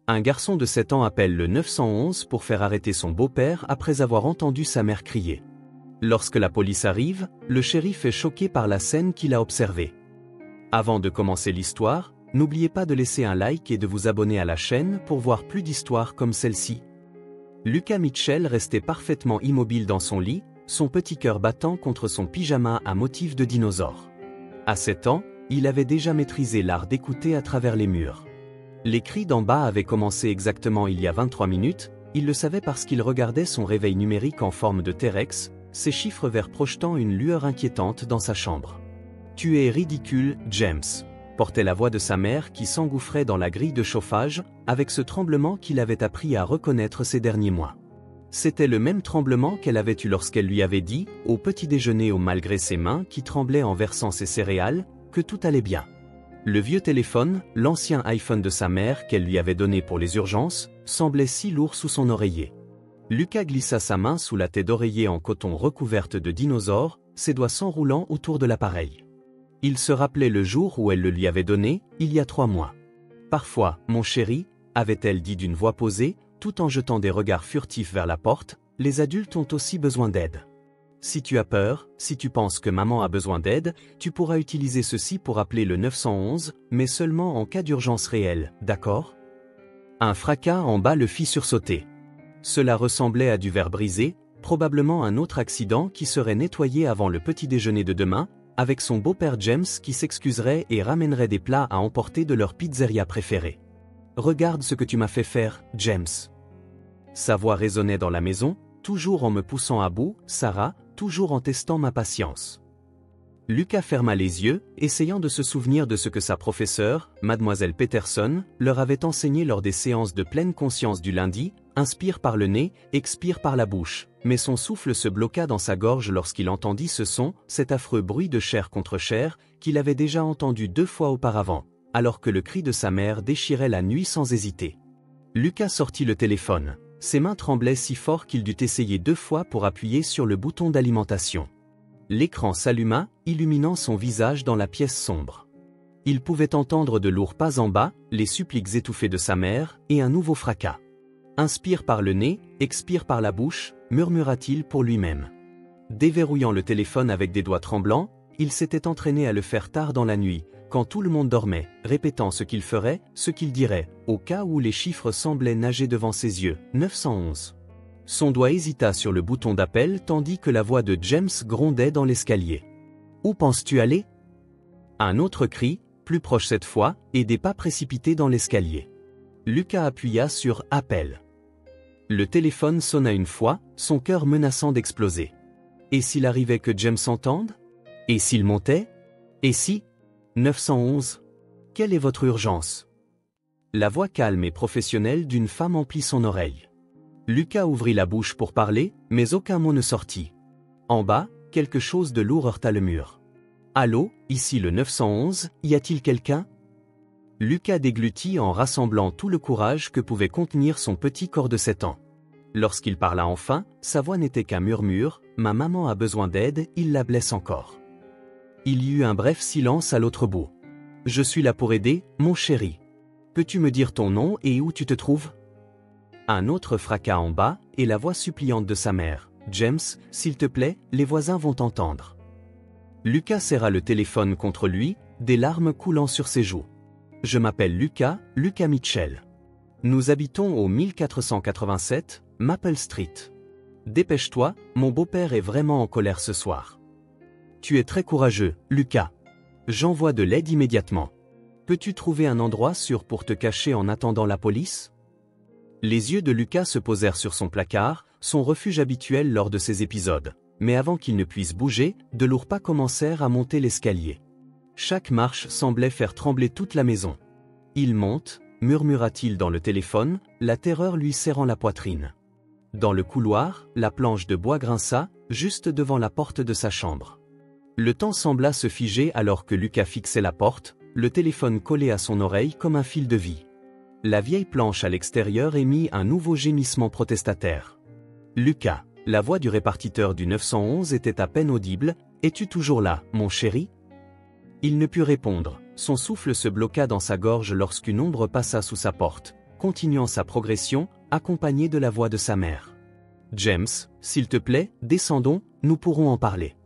Un garçon de 7 ans appelle le 911 pour faire arrêter son beau-père après avoir entendu sa mère crier. Lorsque la police arrive, le shérif est choqué par la scène qu'il a observée. Avant de commencer l'histoire, n'oubliez pas de laisser un like et de vous abonner à la chaîne pour voir plus d'histoires comme celle-ci. Lucas Mitchell restait parfaitement immobile dans son lit, son petit cœur battant contre son pyjama à motif de dinosaure. À 7 ans, il avait déjà maîtrisé l'art d'écouter à travers les murs. Les cris d'en bas avaient commencé exactement il y a 23 minutes, il le savait parce qu'il regardait son réveil numérique en forme de T-Rex, ses chiffres verts projetant une lueur inquiétante dans sa chambre. « Tu es ridicule, James », portait la voix de sa mère qui s'engouffrait dans la grille de chauffage, avec ce tremblement qu'il avait appris à reconnaître ces derniers mois. C'était le même tremblement qu'elle avait eu lorsqu'elle lui avait dit, au petit déjeuner malgré ses mains qui tremblaient en versant ses céréales, que tout allait bien. Le vieux téléphone, l'ancien iPhone de sa mère qu'elle lui avait donné pour les urgences, semblait si lourd sous son oreiller. Lucas glissa sa main sous la tête d'oreiller en coton recouverte de dinosaures, ses doigts s'enroulant autour de l'appareil. Il se rappelait le jour où elle le lui avait donné, il y a 3 mois. « Parfois, mon chéri », avait-elle dit d'une voix posée, tout en jetant des regards furtifs vers la porte, « les adultes ont aussi besoin d'aide. Si tu as peur, si tu penses que maman a besoin d'aide, tu pourras utiliser ceci pour appeler le 911, mais seulement en cas d'urgence réelle, d'accord ?» Un fracas en bas le fit sursauter. Cela ressemblait à du verre brisé, probablement un autre accident qui serait nettoyé avant le petit déjeuner de demain, avec son beau-père James qui s'excuserait et ramènerait des plats à emporter de leur pizzeria préférée. « Regarde ce que tu m'as fait faire, James. » Sa voix résonnait dans la maison, toujours en me poussant à bout, Sarah, toujours en testant ma patience. Lucas ferma les yeux, essayant de se souvenir de ce que sa professeure, Mademoiselle Peterson, leur avait enseigné lors des séances de pleine conscience du lundi, inspire par le nez, expire par la bouche, mais son souffle se bloqua dans sa gorge lorsqu'il entendit ce son, cet affreux bruit de chair contre chair, qu'il avait déjà entendu 2 fois auparavant, alors que le cri de sa mère déchirait la nuit sans hésiter. Lucas sortit le téléphone. Ses mains tremblaient si fort qu'il dut essayer 2 fois pour appuyer sur le bouton d'alimentation. L'écran s'alluma, illuminant son visage dans la pièce sombre. Il pouvait entendre de lourds pas en bas, les suppliques étouffées de sa mère, et un nouveau fracas. « Inspire par le nez, expire par la bouche », murmura-t-il pour lui-même. Déverrouillant le téléphone avec des doigts tremblants, il s'était entraîné à le faire tard dans la nuit, quand tout le monde dormait, répétant ce qu'il ferait, ce qu'il dirait, au cas où les chiffres semblaient nager devant ses yeux, 911. Son doigt hésita sur le bouton d'appel tandis que la voix de James grondait dans l'escalier. « Où penses-tu aller ?» Un autre cri, plus proche cette fois, et des pas précipités dans l'escalier. Lucas appuya sur « Appel ». Le téléphone sonna une fois, son cœur menaçant d'exploser. Et s'il arrivait que James entende ? Et s'il montait ? Et si ? 911. Quelle est votre urgence ? La voix calme et professionnelle d'une femme emplit son oreille. Lucas ouvrit la bouche pour parler, mais aucun mot ne sortit. En bas, quelque chose de lourd heurta le mur. « Allô, ici le 911, y a-t-il quelqu'un ?» Lucas déglutit en rassemblant tout le courage que pouvait contenir son petit corps de 7 ans. Lorsqu'il parla enfin, sa voix n'était qu'un murmure, « Ma maman a besoin d'aide », il la blesse encore. Il y eut un bref silence à l'autre bout. « Je suis là pour aider, mon chéri. Peux-tu me dire ton nom et où tu te trouves ?» Un autre fracas en bas, et la voix suppliante de sa mère. « James, s'il te plaît, les voisins vont t'entendre. » Lucas serra le téléphone contre lui, des larmes coulant sur ses joues. « Je m'appelle Lucas, Lucas Mitchell. Nous habitons au 1487, Maple Street. Dépêche-toi, mon beau-père est vraiment en colère ce soir. » Tu es très courageux, Lucas. J'envoie de l'aide immédiatement. Peux-tu trouver un endroit sûr pour te cacher en attendant la police ? Les yeux de Lucas se posèrent sur son placard, son refuge habituel lors de ces épisodes. Mais avant qu'il ne puisse bouger, de lourds pas commencèrent à monter l'escalier. Chaque marche semblait faire trembler toute la maison. « Il monte », murmura-t-il dans le téléphone, la terreur lui serrant la poitrine. Dans le couloir, la planche de bois grinça, juste devant la porte de sa chambre. Le temps sembla se figer alors que Lucas fixait la porte, le téléphone collé à son oreille comme un fil de vie. La vieille planche à l'extérieur émit un nouveau gémissement protestataire. « Lucas !» La voix du répartiteur du 911 était à peine audible. « Es-tu toujours là, mon chéri ?» Il ne put répondre. Son souffle se bloqua dans sa gorge lorsqu'une ombre passa sous sa porte. continuant sa progression, accompagné de la voix de sa mère. « James, s'il te plaît, descendons, nous pourrons en parler. »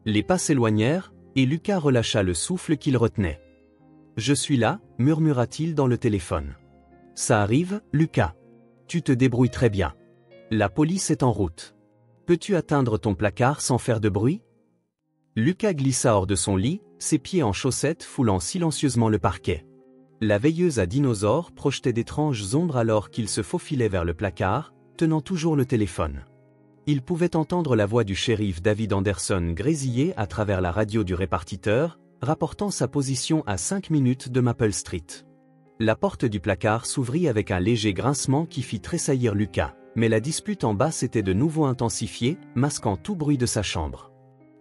Les pas s'éloignèrent, et Lucas relâcha le souffle qu'il retenait. « Je suis là, murmura-t-il dans le téléphone. « Ça arrive, Lucas. Tu te débrouilles très bien. La police est en route. Peux-tu atteindre ton placard sans faire de bruit ?» Lucas glissa hors de son lit, ses pieds en chaussettes foulant silencieusement le parquet. La veilleuse à dinosaures projetait d'étranges ombres alors qu'il se faufilait vers le placard, tenant toujours le téléphone. Il pouvait entendre la voix du shérif David Anderson grésiller à travers la radio du répartiteur, rapportant sa position à 5 minutes de Maple Street. La porte du placard s'ouvrit avec un léger grincement qui fit tressaillir Lucas, mais la dispute en bas s'était de nouveau intensifiée, masquant tout bruit de sa chambre.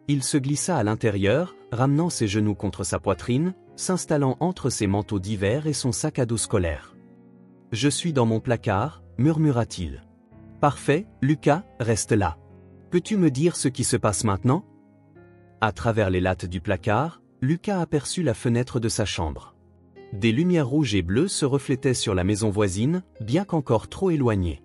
Il se glissa à l'intérieur, ramenant ses genoux contre sa poitrine, s'installant entre ses manteaux d'hiver et son sac à dos scolaire. « Je suis dans mon placard, murmura-t-il. « Parfait, Lucas, reste là. Peux-tu me dire ce qui se passe maintenant ?» À travers les lattes du placard, Lucas aperçut la fenêtre de sa chambre. Des lumières rouges et bleues se reflétaient sur la maison voisine, bien qu'encore trop éloignée.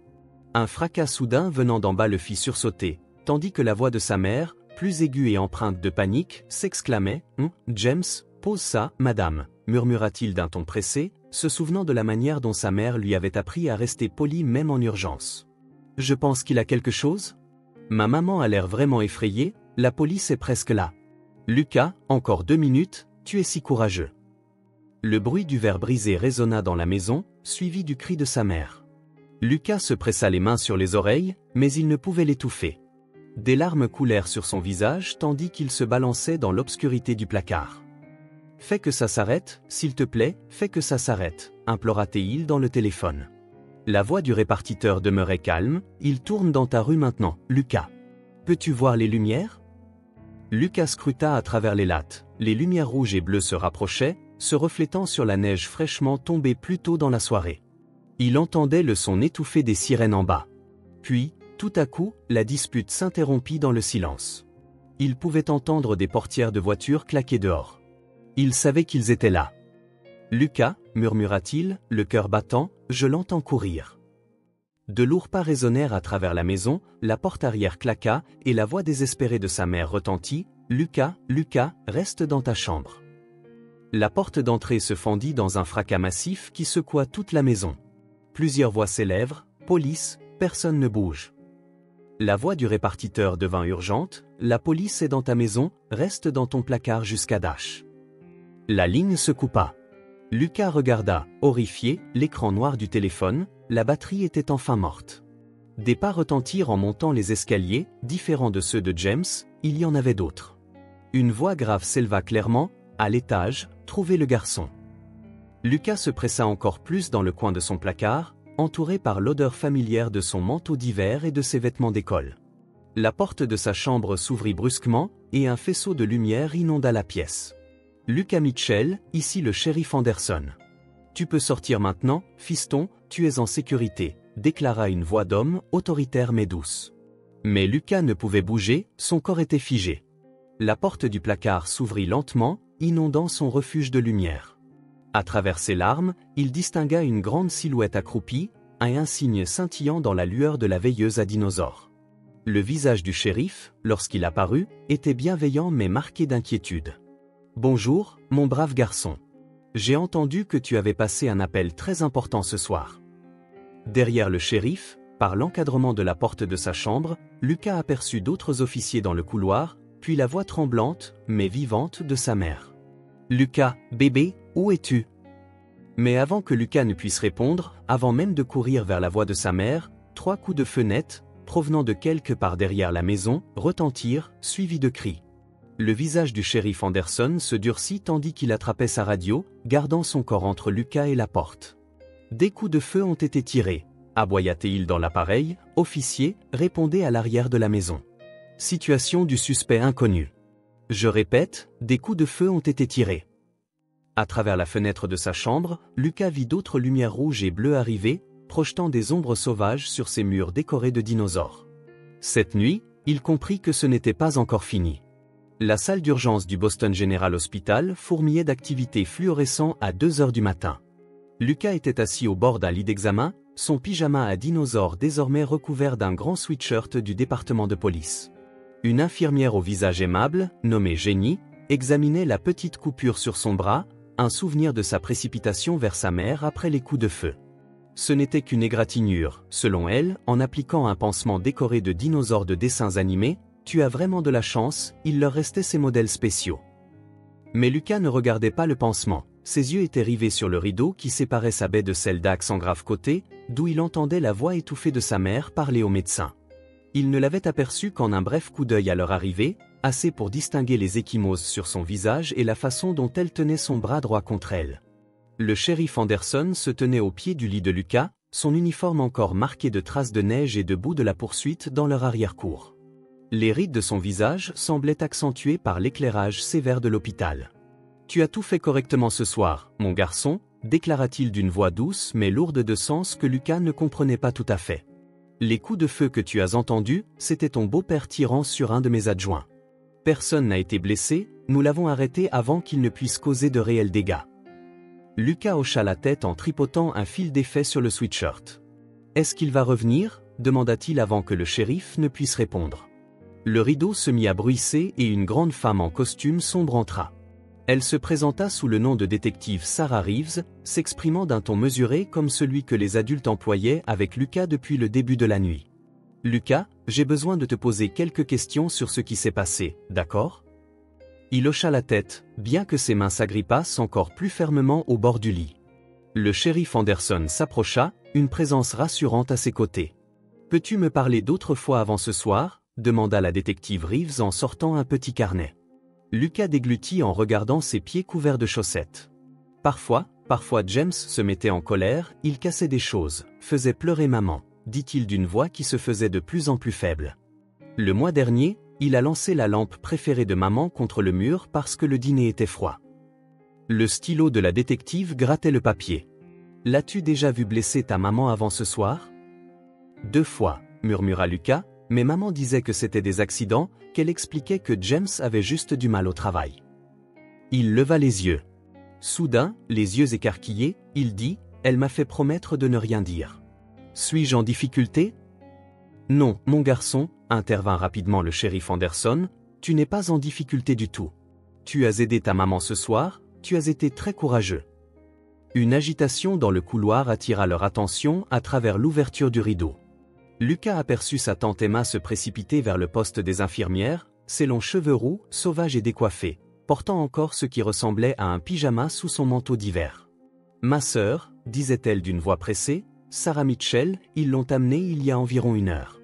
Un fracas soudain venant d'en bas le fit sursauter, tandis que la voix de sa mère, plus aiguë et empreinte de panique, s'exclamait « James, pose ça, madame », murmura-t-il d'un ton pressé, se souvenant de la manière dont sa mère lui avait appris à rester poli même en urgence. « Je pense qu'il a quelque chose ? Ma maman a l'air vraiment effrayée, la police est presque là. Lucas, encore 2 minutes, tu es si courageux. » Le bruit du verre brisé résonna dans la maison, suivi du cri de sa mère. Lucas se pressa les mains sur les oreilles, mais il ne pouvait l'étouffer. Des larmes coulèrent sur son visage tandis qu'il se balançait dans l'obscurité du placard. « Fais que ça s'arrête, s'il te plaît, fais que ça s'arrête », implora-t-il dans le téléphone. La voix du répartiteur demeurait calme. « Il tourne dans ta rue maintenant, Lucas. Peux-tu voir les lumières ?» Lucas scruta à travers les lattes. Les lumières rouges et bleues se rapprochaient, se reflétant sur la neige fraîchement tombée plus tôt dans la soirée. Il entendait le son étouffé des sirènes en bas. Puis, tout à coup, la dispute s'interrompit dans le silence. Il pouvait entendre des portières de voitures claquer dehors. Il savait qu'ils étaient là. « Lucas, » murmura-t-il, le cœur battant, « je l'entends courir. » De lourds pas résonnèrent à travers la maison, la porte arrière claqua, et la voix désespérée de sa mère retentit. « Lucas, Lucas, reste dans ta chambre. » La porte d'entrée se fendit dans un fracas massif qui secoua toute la maison. Plusieurs voix s'élèvent. « Police, personne ne bouge. » La voix du répartiteur devint urgente. « La police est dans ta maison, reste dans ton placard jusqu'à Dash. » La ligne se coupa. Lucas regarda, horrifié, l'écran noir du téléphone. La batterie était enfin morte. Des pas retentirent en montant les escaliers, différents de ceux de James, il y en avait d'autres. Une voix grave s'éleva clairement. « À l'étage, trouvez le garçon. » Lucas se pressa encore plus dans le coin de son placard, entouré par l'odeur familière de son manteau d'hiver et de ses vêtements d'école. La porte de sa chambre s'ouvrit brusquement, et un faisceau de lumière inonda la pièce. « Lucas Mitchell, ici le shérif Anderson. Tu peux sortir maintenant, fiston, tu es en sécurité, » déclara une voix d'homme, autoritaire mais douce. Mais Lucas ne pouvait bouger, son corps était figé. La porte du placard s'ouvrit lentement, inondant son refuge de lumière. À travers ses larmes, il distingua une grande silhouette accroupie, un signe scintillant dans la lueur de la veilleuse à dinosaures. Le visage du shérif, lorsqu'il apparut, était bienveillant mais marqué d'inquiétude. « Bonjour, mon brave garçon. J'ai entendu que tu avais passé un appel très important ce soir. » Derrière le shérif, par l'encadrement de la porte de sa chambre, Lucas aperçut d'autres officiers dans le couloir, puis la voix tremblante, mais vivante de sa mère. « Lucas, bébé, où es-tu » Mais avant que Lucas ne puisse répondre, avant même de courir vers la voix de sa mère, 3 coups de feu nets, provenant de quelque part derrière la maison, retentirent, suivis de cris. Le visage du shérif Anderson se durcit tandis qu'il attrapait sa radio, gardant son corps entre Lucas et la porte. « Des coups de feu ont été tirés », aboya-t-il dans l'appareil. « Officier, répondez à l'arrière de la maison. Situation du suspect inconnu. Je répète, des coups de feu ont été tirés. » À travers la fenêtre de sa chambre, Lucas vit d'autres lumières rouges et bleues arriver, projetant des ombres sauvages sur ses murs décorés de dinosaures. Cette nuit, il comprit que ce n'était pas encore fini. La salle d'urgence du Boston General Hospital fourmillait d'activités fluorescentes à 2 heures du matin. Lucas était assis au bord d'un lit d'examen, son pyjama à dinosaure désormais recouvert d'un grand sweatshirt du département de police. Une infirmière au visage aimable, nommée Jenny, examinait la petite coupure sur son bras, un souvenir de sa précipitation vers sa mère après les coups de feu. Ce n'était qu'une égratignure, selon elle, en appliquant un pansement décoré de dinosaures de dessins animés. Tu as vraiment de la chance, il leur restait ces modèles spéciaux. Mais Lucas ne regardait pas le pansement. Ses yeux étaient rivés sur le rideau qui séparait sa baie de celle d'Axe en grave côté, d'où il entendait la voix étouffée de sa mère parler au médecin. Il ne l'avait aperçu qu'en un bref coup d'œil à leur arrivée, assez pour distinguer les ecchymoses sur son visage et la façon dont elle tenait son bras droit contre elle. Le shérif Anderson se tenait au pied du lit de Lucas, son uniforme encore marqué de traces de neige et de boue de la poursuite dans leur arrière-cour. Les rides de son visage semblaient accentuées par l'éclairage sévère de l'hôpital. « Tu as tout fait correctement ce soir, mon garçon », déclara-t-il d'une voix douce mais lourde de sens que Lucas ne comprenait pas tout à fait. « Les coups de feu que tu as entendus, c'était ton beau-père tirant sur un de mes adjoints. Personne n'a été blessé, nous l'avons arrêté avant qu'il ne puisse causer de réels dégâts. » Lucas hocha la tête en tripotant un fil d'effet sur le sweatshirt. « Est-ce qu'il va revenir » demanda-t-il avant que le shérif ne puisse répondre. Le rideau se mit à bruisser et une grande femme en costume sombre entra. Elle se présenta sous le nom de détective Sarah Reeves, s'exprimant d'un ton mesuré comme celui que les adultes employaient avec Lucas depuis le début de la nuit. « Lucas, j'ai besoin de te poser quelques questions sur ce qui s'est passé, d'accord ?» Il hocha la tête, bien que ses mains s'agrippassent encore plus fermement au bord du lit. Le shérif Anderson s'approcha, une présence rassurante à ses côtés. « Peux-tu me parler d'autre fois avant ce soir ?» demanda la détective Reeves en sortant un petit carnet. Lucas déglutit en regardant ses pieds couverts de chaussettes. Parfois James se mettait en colère, il cassait des choses, faisait pleurer maman, dit-il d'une voix qui se faisait de plus en plus faible. Le mois dernier, il a lancé la lampe préférée de maman contre le mur parce que le dîner était froid. Le stylo de la détective grattait le papier. « L'as-tu déjà vu blesser ta maman avant ce soir ?»« 2 fois, murmura Lucas. Mais maman disait que c'était des accidents, qu'elle expliquait que James avait juste du mal au travail. Il leva les yeux. Soudain, les yeux écarquillés, il dit « Elle m'a fait promettre de ne rien dire. » « Suis-je en difficulté ?»« Non, mon garçon, » intervint rapidement le shérif Anderson, « tu n'es pas en difficulté du tout. Tu as aidé ta maman ce soir, tu as été très courageux. » Une agitation dans le couloir attira leur attention à travers l'ouverture du rideau. Lucas aperçut sa tante Emma se précipiter vers le poste des infirmières, ses longs cheveux roux, sauvages et décoiffés, portant encore ce qui ressemblait à un pyjama sous son manteau d'hiver. « Ma sœur, disait-elle d'une voix pressée, Sarah Mitchell, ils l'ont amenée il y a environ 1 heure. »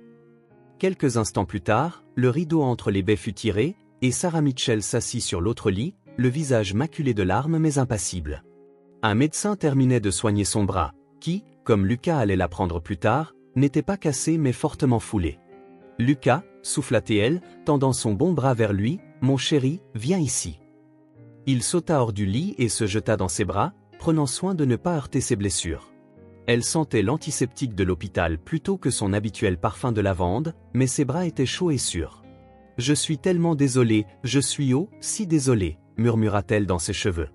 Quelques instants plus tard, le rideau entre les baies fut tiré, et Sarah Mitchell s'assit sur l'autre lit, le visage maculé de larmes mais impassible. Un médecin terminait de soigner son bras, qui, comme Lucas allait l'apprendre plus tard, n'était pas cassé mais fortement foulé. « Lucas, » souffla-t-elle, tendant son bon bras vers lui, « mon chéri, viens ici. » Il sauta hors du lit et se jeta dans ses bras, prenant soin de ne pas heurter ses blessures. Elle sentait l'antiseptique de l'hôpital plutôt que son habituel parfum de lavande, mais ses bras étaient chauds et sûrs. « Je suis tellement désolée, je suis si désolée, » murmura-t-elle dans ses cheveux.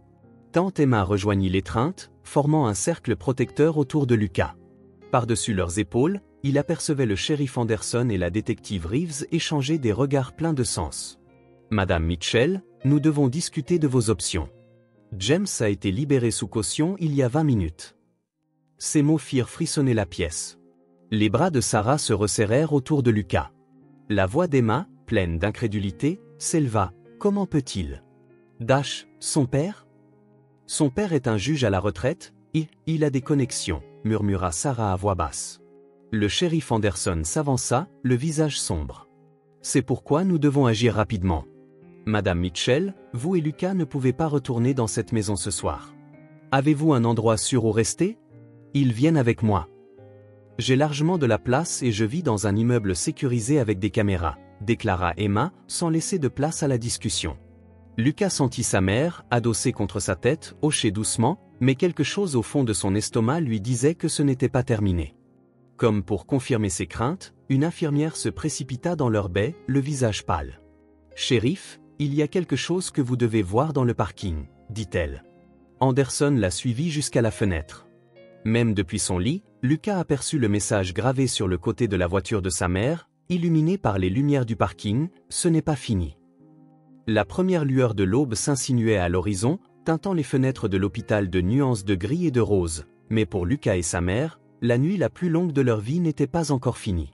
Tante Emma rejoignit l'étreinte, formant un cercle protecteur autour de Lucas. Par-dessus leurs épaules, il apercevait le shérif Anderson et la détective Reeves échanger des regards pleins de sens. « Madame Mitchell, nous devons discuter de vos options. James a été libéré sous caution il y a 20 minutes. » Ces mots firent frissonner la pièce. Les bras de Sarah se resserrèrent autour de Lucas. La voix d'Emma, pleine d'incrédulité, s'éleva. « Comment peut-il ? Dash, son père ? Son père est un juge à la retraite, et il a des connexions. » murmura Sarah à voix basse. Le shérif Anderson s'avança, le visage sombre. « C'est pourquoi nous devons agir rapidement. Madame Mitchell, vous et Lucas ne pouvez pas retourner dans cette maison ce soir. Avez-vous un endroit sûr où rester ? Ils viennent avec moi. J'ai largement de la place et je vis dans un immeuble sécurisé avec des caméras, déclara Emma, sans laisser de place à la discussion. Lucas sentit sa mère, adossée contre sa tête, hocher doucement, mais quelque chose au fond de son estomac lui disait que ce n'était pas terminé. Comme pour confirmer ses craintes, une infirmière se précipita dans leur baie, le visage pâle. « Shérif, il y a quelque chose que vous devez voir dans le parking, dit-elle. Anderson la suivit jusqu'à la fenêtre. Même depuis son lit, Lucas aperçut le message gravé sur le côté de la voiture de sa mère, illuminé par les lumières du parking, « Ce n'est pas fini ». La première lueur de l'aube s'insinuait à l'horizon, teintant les fenêtres de l'hôpital de nuances de gris et de rose, mais pour Lucas et sa mère, la nuit la plus longue de leur vie n'était pas encore finie.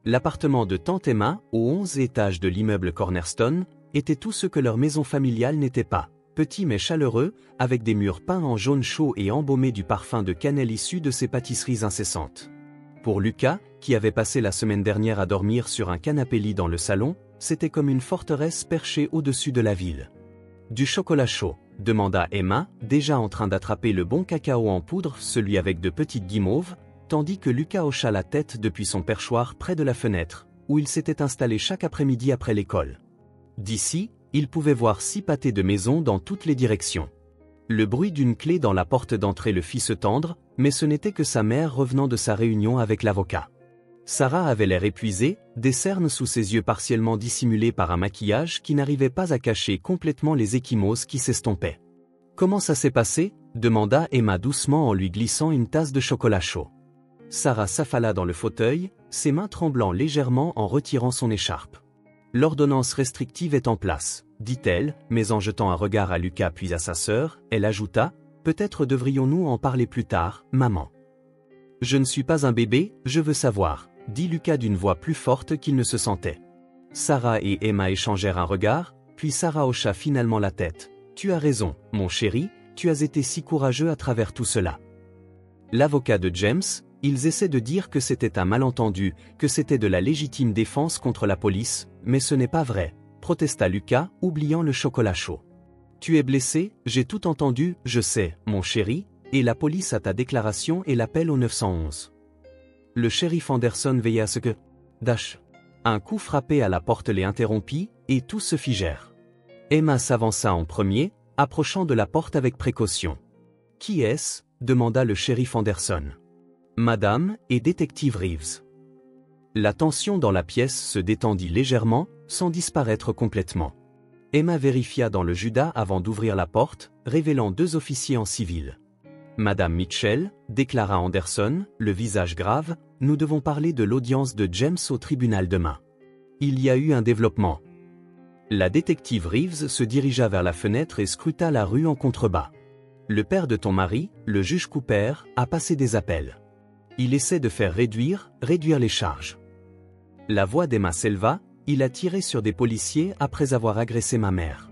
L'appartement de Tante Emma, au 11e étage de l'immeuble Cornerstone, était tout ce que leur maison familiale n'était pas. Petit mais chaleureux, avec des murs peints en jaune chaud et embaumés du parfum de cannelle issu de ses pâtisseries incessantes. Pour Lucas, qui avait passé la semaine dernière à dormir sur un canapé-lit dans le salon, c'était comme une forteresse perchée au-dessus de la ville. « Du chocolat chaud ?» demanda Emma, déjà en train d'attraper le bon cacao en poudre, celui avec de petites guimauves, tandis que Lucas hocha la tête depuis son perchoir près de la fenêtre, où il s'était installé chaque après-midi après l'école. D'ici, il pouvait voir 6 pâtés de maison dans toutes les directions. Le bruit d'une clé dans la porte d'entrée le fit se tendre, mais ce n'était que sa mère revenant de sa réunion avec l'avocat. Sarah avait l'air épuisée, des cernes sous ses yeux partiellement dissimulés par un maquillage qui n'arrivait pas à cacher complètement les ecchymoses qui s'estompaient. « Comment ça s'est passé ?» demanda Emma doucement en lui glissant une tasse de chocolat chaud. Sarah s'affala dans le fauteuil, ses mains tremblant légèrement en retirant son écharpe. « L'ordonnance restrictive est en place, dit-elle, mais en jetant un regard à Lucas puis à sa sœur, elle ajouta, « Peut-être devrions-nous en parler plus tard, maman. » « Je ne suis pas un bébé, je veux savoir, » dit Lucas d'une voix plus forte qu'il ne se sentait. Sarah et Emma échangèrent un regard, puis Sarah hocha finalement la tête. « Tu as raison, mon chéri, tu as été si courageux à travers tout cela. » L'avocat de James, ils essaient de dire que c'était un malentendu, que c'était de la légitime défense contre la police, mais ce n'est pas vrai, protesta Lucas, oubliant le chocolat chaud. Tu es blessé, j'ai tout entendu, je sais, mon chéri, et la police a ta déclaration et l'appel au 911. Le shérif Anderson veilla à ce que... Dash. Un coup frappé à la porte les interrompit, et tous se figèrent. Emma s'avança en premier, approchant de la porte avec précaution. « Qui est-ce » demanda le shérif Anderson. « Madame et détective Reeves. » La tension dans la pièce se détendit légèrement, sans disparaître complètement. Emma vérifia dans le Judas avant d'ouvrir la porte, révélant 2 officiers en civil. « Madame Mitchell, » déclara Anderson, le visage grave, « nous devons parler de l'audience de James au tribunal demain. » Il y a eu un développement. La détective Reeves se dirigea vers la fenêtre et scruta la rue en contrebas. « Le père de ton mari, le juge Cooper, a passé des appels. Il essaie de faire réduire les charges. » La voix d'Emma s'éleva, « Il a tiré sur des policiers après avoir agressé ma mère. »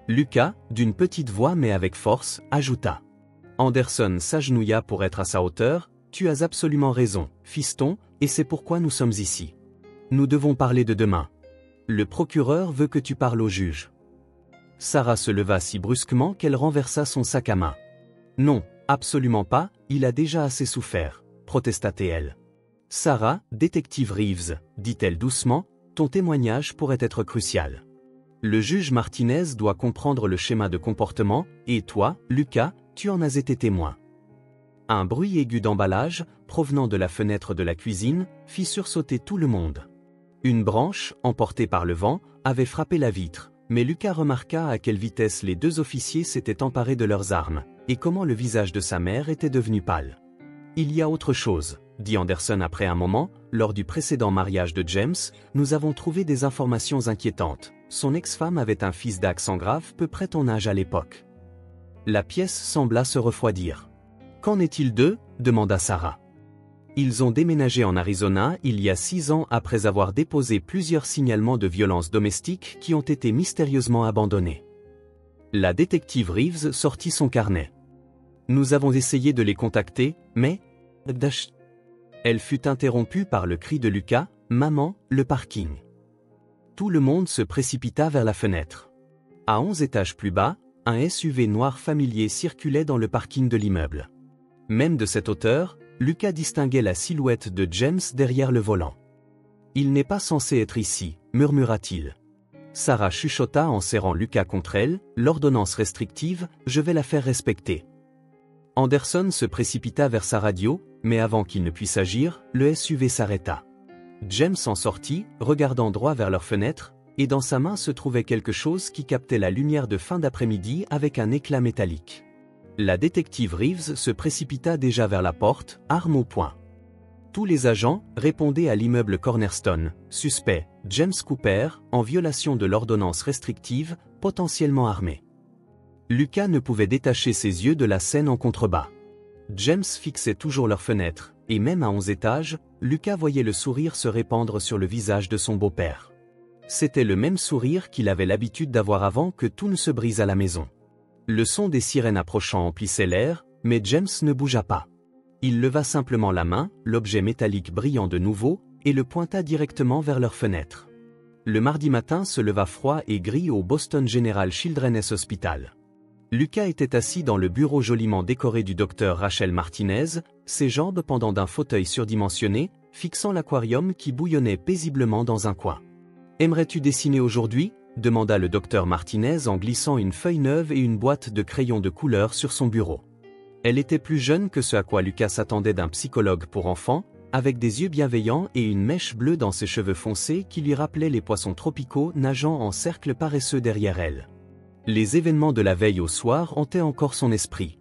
Lucas, d'une petite voix mais avec force, ajouta. Anderson s'agenouilla pour être à sa hauteur, « Tu as absolument raison, fiston, et c'est pourquoi nous sommes ici. Nous devons parler de demain. Le procureur veut que tu parles au juge. » Sarah se leva si brusquement qu'elle renversa son sac à main. « Non, absolument pas, il a déjà assez souffert, » protesta-t-elle. « Sarah, détective Reeves, » dit-elle doucement, « ton témoignage pourrait être crucial. Le juge Martinez doit comprendre le schéma de comportement, et toi, Lucas, tu en as été témoin. » Un bruit aigu d'emballage, provenant de la fenêtre de la cuisine, fit sursauter tout le monde. Une branche, emportée par le vent, avait frappé la vitre, mais Lucas remarqua à quelle vitesse les 2 officiers s'étaient emparés de leurs armes, et comment le visage de sa mère était devenu pâle. « Il y a autre chose, » dit Anderson après un moment, « lors du précédent mariage de James, nous avons trouvé des informations inquiétantes. Son ex-femme avait un fils d'accent grave peu près ton âge à l'époque. » La pièce sembla se refroidir. « Qu'en est-il d'eux » demanda Sarah. « Ils ont déménagé en Arizona il y a 6 ans après avoir déposé plusieurs signalements de violences domestiques qui ont été mystérieusement abandonnés. » La détective Reeves sortit son carnet. « Nous avons essayé de les contacter, mais... » Elle fut interrompue par le cri de Lucas, « Maman, le parking !» Tout le monde se précipita vers la fenêtre. À 11 étages plus bas, un SUV noir familier circulait dans le parking de l'immeuble. Même de cette hauteur, Lucas distinguait la silhouette de James derrière le volant. « Il n'est pas censé être ici, » murmura-t-il. Sarah chuchota en serrant Lucas contre elle, « L'ordonnance restrictive, je vais la faire respecter. » Anderson se précipita vers sa radio, mais avant qu'il ne puisse agir, le SUV s'arrêta. James en sortit, regardant droit vers leur fenêtre, et dans sa main se trouvait quelque chose qui captait la lumière de fin d'après-midi avec un éclat métallique. La détective Reeves se précipita déjà vers la porte, arme au poing. Tous les agents répondaient à l'immeuble Cornerstone, suspect, James Cooper, en violation de l'ordonnance restrictive, potentiellement armé. Lucas ne pouvait détacher ses yeux de la scène en contrebas. James fixait toujours leurs fenêtres, et même à 11 étages, Lucas voyait le sourire se répandre sur le visage de son beau-père. C'était le même sourire qu'il avait l'habitude d'avoir avant que tout ne se brise à la maison. Le son des sirènes approchant emplissait l'air, mais James ne bougea pas. Il leva simplement la main, l'objet métallique brillant de nouveau, et le pointa directement vers leur fenêtre. Le mardi matin se leva froid et gris au Boston General Children's Hospital. Lucas était assis dans le bureau joliment décoré du docteur Rachel Martinez, ses jambes pendant d'un fauteuil surdimensionné, fixant l'aquarium qui bouillonnait paisiblement dans un coin. « Aimerais-tu dessiner aujourd'hui » demanda le docteur Martinez en glissant une feuille neuve et une boîte de crayons de couleur sur son bureau. Elle était plus jeune que ce à quoi Lucas s'attendait d'un psychologue pour enfants, avec des yeux bienveillants et une mèche bleue dans ses cheveux foncés qui lui rappelaient les poissons tropicaux nageant en cercle paresseux derrière elle. Les événements de la veille au soir hantaient encore son esprit.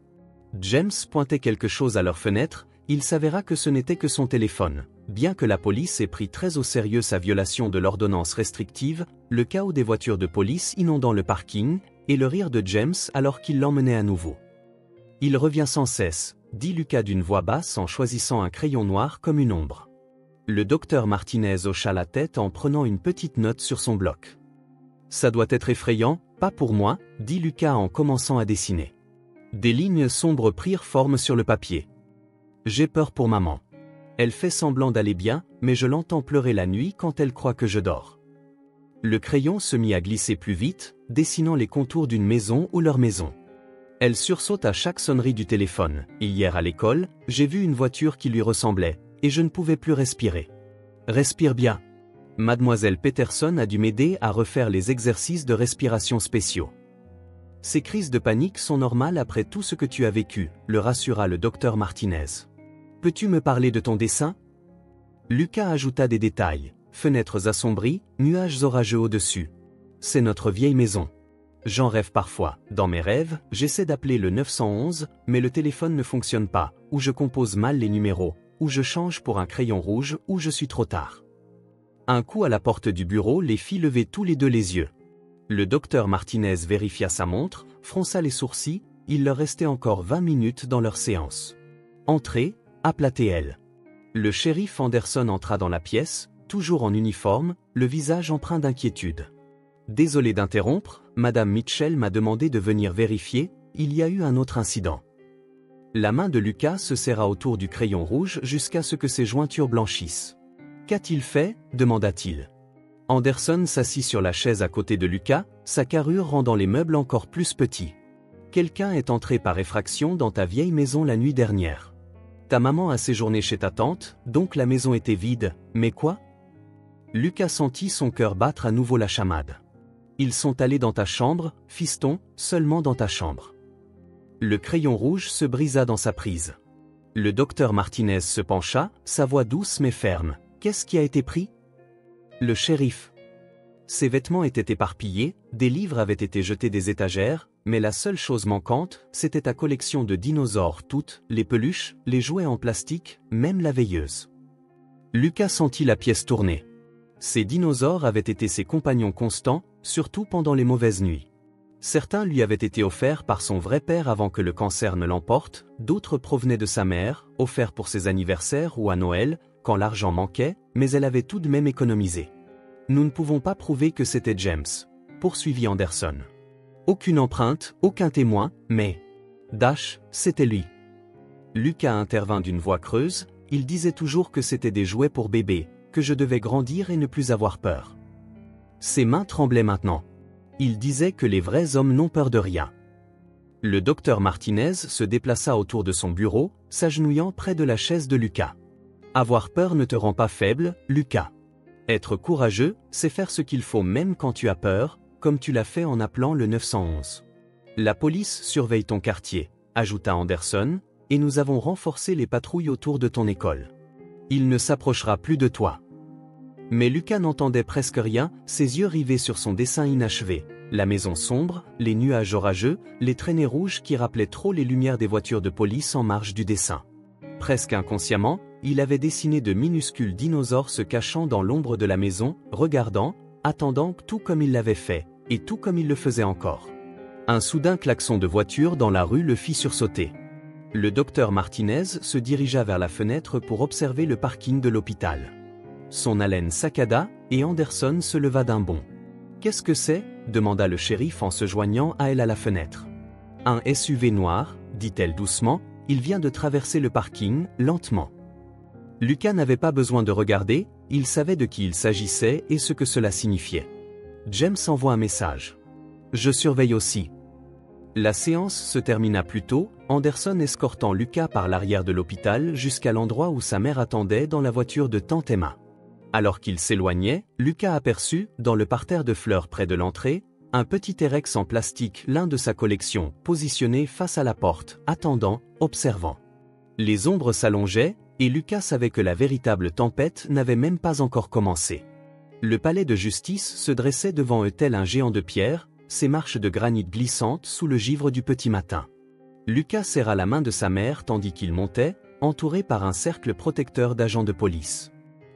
James pointait quelque chose à leur fenêtre, il s'avéra que ce n'était que son téléphone. Bien que la police ait pris très au sérieux sa violation de l'ordonnance restrictive, le chaos des voitures de police inondant le parking, et le rire de James alors qu'il l'emmenait à nouveau. « Il revient sans cesse », dit Lucas d'une voix basse en choisissant un crayon noir comme une ombre. Le docteur Martinez hocha la tête en prenant une petite note sur son bloc. « Ça doit être effrayant, pas pour moi, dit Lucas en commençant à dessiner. Des lignes sombres prirent forme sur le papier. « J'ai peur pour maman. Elle fait semblant d'aller bien, mais je l'entends pleurer la nuit quand elle croit que je dors. » Le crayon se mit à glisser plus vite, dessinant les contours d'une maison ou leur maison. Elle sursaute à chaque sonnerie du téléphone. Hier à l'école, j'ai vu une voiture qui lui ressemblait, et je ne pouvais plus respirer. Respire bien. Mademoiselle Peterson a dû m'aider à refaire les exercices de respiration spéciaux. Ces crises de panique sont normales après tout ce que tu as vécu, le rassura le docteur Martinez. Peux-tu me parler de ton dessin ? Lucas ajouta des détails. Fenêtres assombries, nuages orageux au-dessus. C'est notre vieille maison. J'en rêve parfois. Dans mes rêves, j'essaie d'appeler le 911, mais le téléphone ne fonctionne pas, ou je compose mal les numéros, ou je change pour un crayon rouge, ou je suis trop tard. Un coup à la porte du bureau les fit lever tous les deux les yeux. Le docteur Martinez vérifia sa montre, fronça les sourcils, il leur restait encore 20 minutes dans leur séance. Entrez, appela T.L. Le shérif Anderson entra dans la pièce, toujours en uniforme, le visage empreint d'inquiétude. Désolé d'interrompre, Madame Mitchell m'a demandé de venir vérifier, il y a eu un autre incident. La main de Lucas se serra autour du crayon rouge jusqu'à ce que ses jointures blanchissent. Qu'a-t-il fait ? Demanda-t-il. Anderson s'assit sur la chaise à côté de Lucas, sa carrure rendant les meubles encore plus petits. Quelqu'un est entré par effraction dans ta vieille maison la nuit dernière. Ta maman a séjourné chez ta tante, donc la maison était vide, mais quoi ? Lucas sentit son cœur battre à nouveau la chamade. Ils sont allés dans ta chambre, fiston, seulement dans ta chambre. Le crayon rouge se brisa dans sa prise. Le docteur Martinez se pencha, sa voix douce mais ferme. Qu'est-ce qui a été pris ? Le shérif. Ses vêtements étaient éparpillés, des livres avaient été jetés des étagères, mais la seule chose manquante, c'était ta collection de dinosaures toutes, les peluches, les jouets en plastique, même la veilleuse. Lucas sentit la pièce tourner. Ces dinosaures avaient été ses compagnons constants, surtout pendant les mauvaises nuits. Certains lui avaient été offerts par son vrai père avant que le cancer ne l'emporte, d'autres provenaient de sa mère, offerts pour ses anniversaires ou à Noël, quand l'argent manquait, mais elle avait tout de même économisé. Nous ne pouvons pas prouver que c'était James, poursuivit Anderson. Aucune empreinte, aucun témoin, mais... Dash, c'était lui. Lucas intervint d'une voix creuse, il disait toujours que c'était des jouets pour bébé, que je devais grandir et ne plus avoir peur. Ses mains tremblaient maintenant. Il disait que les vrais hommes n'ont peur de rien. Le docteur Martinez se déplaça autour de son bureau, s'agenouillant près de la chaise de Lucas. Avoir peur ne te rend pas faible, Lucas. Être courageux, c'est faire ce qu'il faut même quand tu as peur, comme tu l'as fait en appelant le 911. La police surveille ton quartier, ajouta Anderson, et nous avons renforcé les patrouilles autour de ton école. Il ne s'approchera plus de toi. Mais Lucas n'entendait presque rien, ses yeux rivés sur son dessin inachevé. La maison sombre, les nuages orageux, les traînées rouges qui rappelaient trop les lumières des voitures de police en marge du dessin. Presque inconsciemment, il avait dessiné de minuscules dinosaures se cachant dans l'ombre de la maison, regardant, attendant tout comme il l'avait fait, et tout comme il le faisait encore. Un soudain klaxon de voiture dans la rue le fit sursauter. Le docteur Martinez se dirigea vers la fenêtre pour observer le parking de l'hôpital. Son haleine saccada, et Anderson se leva d'un bond. « Qu'est-ce que c'est » demanda le shérif en se joignant à elle à la fenêtre. « Un SUV noir, dit-elle doucement, il vient de traverser le parking, lentement. » Lucas n'avait pas besoin de regarder, il savait de qui il s'agissait et ce que cela signifiait. James envoie un message. « Je surveille aussi. » La séance se termina plus tôt, Anderson escortant Lucas par l'arrière de l'hôpital jusqu'à l'endroit où sa mère attendait dans la voiture de tante Emma. Alors qu'il s'éloignait, Lucas aperçut, dans le parterre de fleurs près de l'entrée, un petit T-Rex en plastique, l'un de sa collection, positionné face à la porte, attendant, observant. Les ombres s'allongeaient, et Lucas savait que la véritable tempête n'avait même pas encore commencé. Le palais de justice se dressait devant eux tel un géant de pierre, ses marches de granit glissantes sous le givre du petit matin. Lucas serra la main de sa mère tandis qu'il montait, entouré par un cercle protecteur d'agents de police.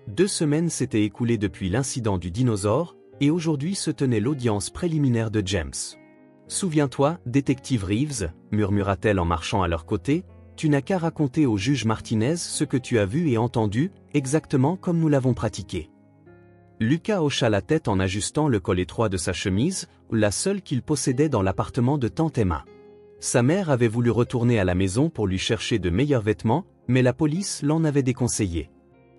2 semaines s'étaient écoulées depuis l'incident du dinosaure, et aujourd'hui se tenait l'audience préliminaire de James. « Souviens-toi, détective Reeves, murmura-t-elle en marchant à leur côté, tu n'as qu'à raconter au juge Martinez ce que tu as vu et entendu, exactement comme nous l'avons pratiqué. » Lucas hocha la tête en ajustant le col étroit de sa chemise, la seule qu'il possédait dans l'appartement de tante Emma. Sa mère avait voulu retourner à la maison pour lui chercher de meilleurs vêtements, mais la police l'en avait déconseillé.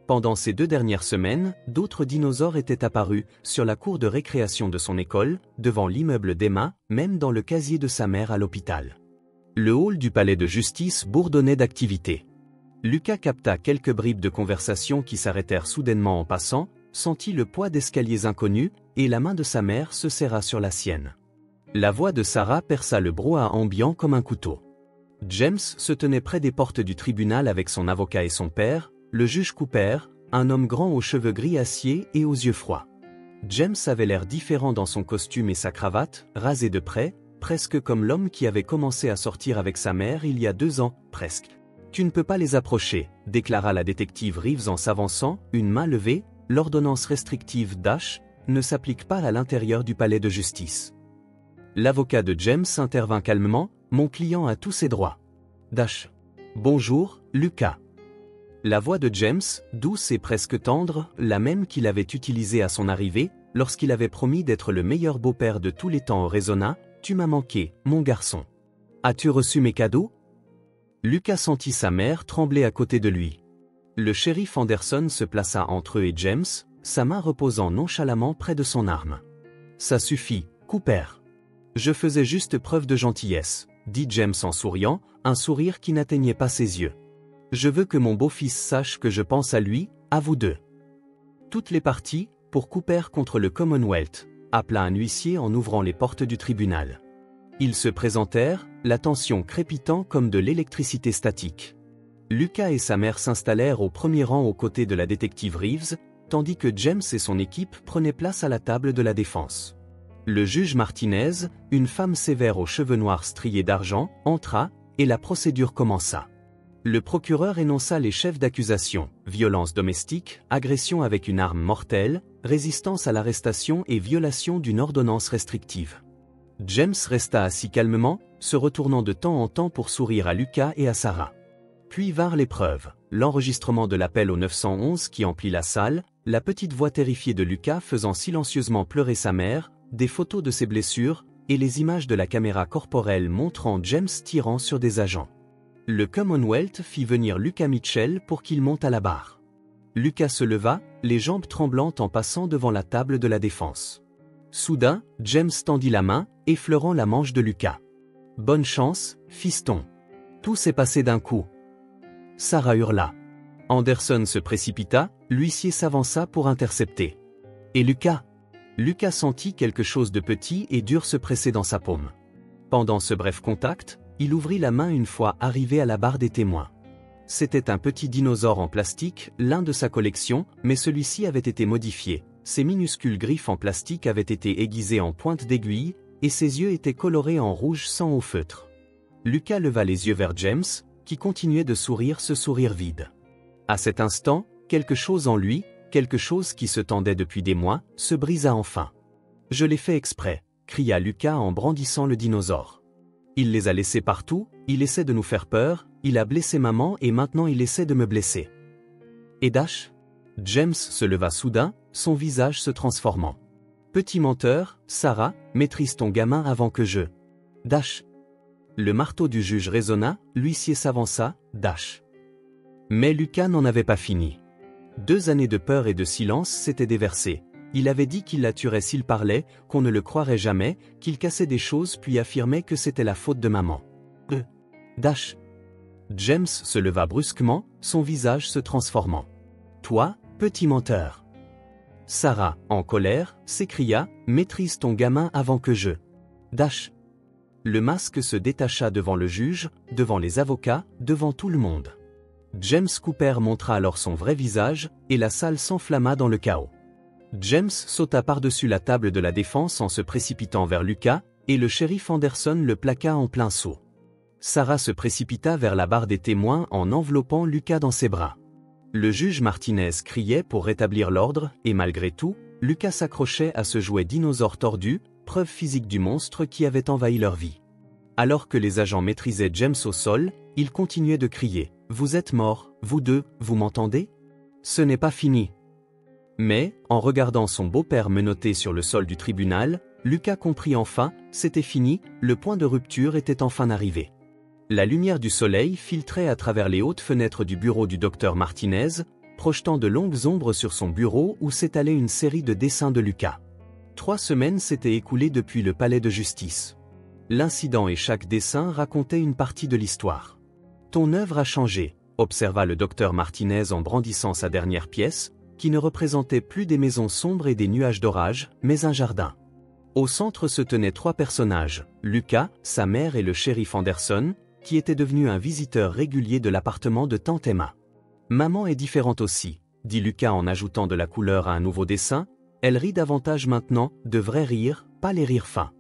Pendant ces 2 dernières semaines, d'autres dinosaures étaient apparus, sur la cour de récréation de son école, devant l'immeuble d'Emma, même dans le casier de sa mère à l'hôpital. Le hall du palais de justice bourdonnait d'activité. Lucas capta quelques bribes de conversation qui s'arrêtèrent soudainement en passant, sentit le poids d'escaliers inconnus, et la main de sa mère se serra sur la sienne. La voix de Sarah perça le brouhaha ambiant comme un couteau. James se tenait près des portes du tribunal avec son avocat et son père, le juge Cooper, un homme grand aux cheveux gris acier et aux yeux froids. James avait l'air différent dans son costume et sa cravate, rasé de près, presque comme l'homme qui avait commencé à sortir avec sa mère il y a 2 ans, presque. « Tu ne peux pas les approcher », déclara la détective Reeves en s'avançant, une main levée. L'ordonnance restrictive Dash ne s'applique pas à l'intérieur du palais de justice. L'avocat de James intervint calmement, mon client a tous ses droits. Dash. Bonjour, Lucas. La voix de James, douce et presque tendre, la même qu'il avait utilisée à son arrivée, lorsqu'il avait promis d'être le meilleur beau-père de tous les temps, résonna, tu m'as manqué, mon garçon. As-tu reçu mes cadeaux? Lucas sentit sa mère trembler à côté de lui. Le shérif Anderson se plaça entre eux et James, sa main reposant nonchalamment près de son arme. « Ça suffit, Cooper. Je faisais juste preuve de gentillesse, » dit James en souriant, un sourire qui n'atteignait pas ses yeux. « Je veux que mon beau-fils sache que je pense à lui, à vous deux. » Toutes les parties, pour Cooper contre le Commonwealth, appela un huissier en ouvrant les portes du tribunal. Ils se présentèrent, la tension crépitant comme de l'électricité statique. Lucas et sa mère s'installèrent au premier rang aux côtés de la détective Reeves, tandis que James et son équipe prenaient place à la table de la défense. Le juge Martinez, une femme sévère aux cheveux noirs striés d'argent, entra, et la procédure commença. Le procureur énonça les chefs d'accusation, violence domestique, agression avec une arme mortelle, résistance à l'arrestation et violation d'une ordonnance restrictive. James resta assis calmement, se retournant de temps en temps pour sourire à Lucas et à Sarah. Puis vinrent les preuves, l'enregistrement de l'appel au 911 qui emplit la salle, la petite voix terrifiée de Lucas faisant silencieusement pleurer sa mère, des photos de ses blessures, et les images de la caméra corporelle montrant James tirant sur des agents. Le Commonwealth fit venir Lucas Mitchell pour qu'il monte à la barre. Lucas se leva, les jambes tremblantes en passant devant la table de la défense. Soudain, James tendit la main, effleurant la manche de Lucas. « Bonne chance, fiston. Tout s'est passé d'un coup. » Sarah hurla. Anderson se précipita, l'huissier s'avança pour intercepter. « Et Lucas ?» Lucas sentit quelque chose de petit et dur se presser dans sa paume. Pendant ce bref contact, il ouvrit la main une fois arrivé à la barre des témoins. C'était un petit dinosaure en plastique, l'un de sa collection, mais celui-ci avait été modifié. Ses minuscules griffes en plastique avaient été aiguisées en pointe d'aiguille, et ses yeux étaient colorés en rouge sang au feutre. Lucas leva les yeux vers James, qui continuait de sourire ce sourire vide. À cet instant, quelque chose en lui, quelque chose qui se tendait depuis des mois, se brisa enfin. « Je l'ai fait exprès », cria Lucas en brandissant le dinosaure. « Il les a laissés partout, il essaie de nous faire peur, il a blessé maman et maintenant il essaie de me blesser. » Et Dash ? James se leva soudain, son visage se transformant. « Petit menteur, Sarah, maîtrise ton gamin avant que je... » Dash. Le marteau du juge résonna, l'huissier s'avança, Dash. Mais Lucas n'en avait pas fini. 2 années de peur et de silence s'étaient déversées. Il avait dit qu'il la tuerait s'il parlait, qu'on ne le croirait jamais, qu'il cassait des choses puis affirmait que c'était la faute de maman. Dash. James se leva brusquement, son visage se transformant. « Toi, petit menteur. » Sarah, en colère, s'écria, « Maîtrise ton gamin avant que je... » Dash. Le masque se détacha devant le juge, devant les avocats, devant tout le monde. James Cooper montra alors son vrai visage, et la salle s'enflamma dans le chaos. James sauta par-dessus la table de la défense en se précipitant vers Lucas, et le shérif Anderson le plaqua en plein saut. Sarah se précipita vers la barre des témoins en enveloppant Lucas dans ses bras. Le juge Martinez criait pour rétablir l'ordre, et malgré tout, Lucas s'accrochait à ce jouet dinosaure tordu, preuve physique du monstre qui avait envahi leur vie. Alors que les agents maîtrisaient James au sol, il continuait de crier « Vous êtes morts, vous deux, vous m'entendez? Ce n'est pas fini. » Mais, en regardant son beau-père menotté sur le sol du tribunal, Lucas comprit enfin, c'était fini, le point de rupture était enfin arrivé. La lumière du soleil filtrait à travers les hautes fenêtres du bureau du docteur Martinez, projetant de longues ombres sur son bureau où s'étalait une série de dessins de Lucas. 3 semaines s'étaient écoulées depuis le palais de justice. L'incident et chaque dessin racontait une partie de l'histoire. « Ton œuvre a changé », observa le docteur Martinez en brandissant sa dernière pièce, qui ne représentait plus des maisons sombres et des nuages d'orage, mais un jardin. Au centre se tenaient 3 personnages, Lucas, sa mère et le shérif Anderson, qui était devenu un visiteur régulier de l'appartement de tante Emma. « Maman est différente aussi », dit Lucas en ajoutant de la couleur à un nouveau dessin, « elle rit davantage maintenant, de vrais rires, pas les rires fins. »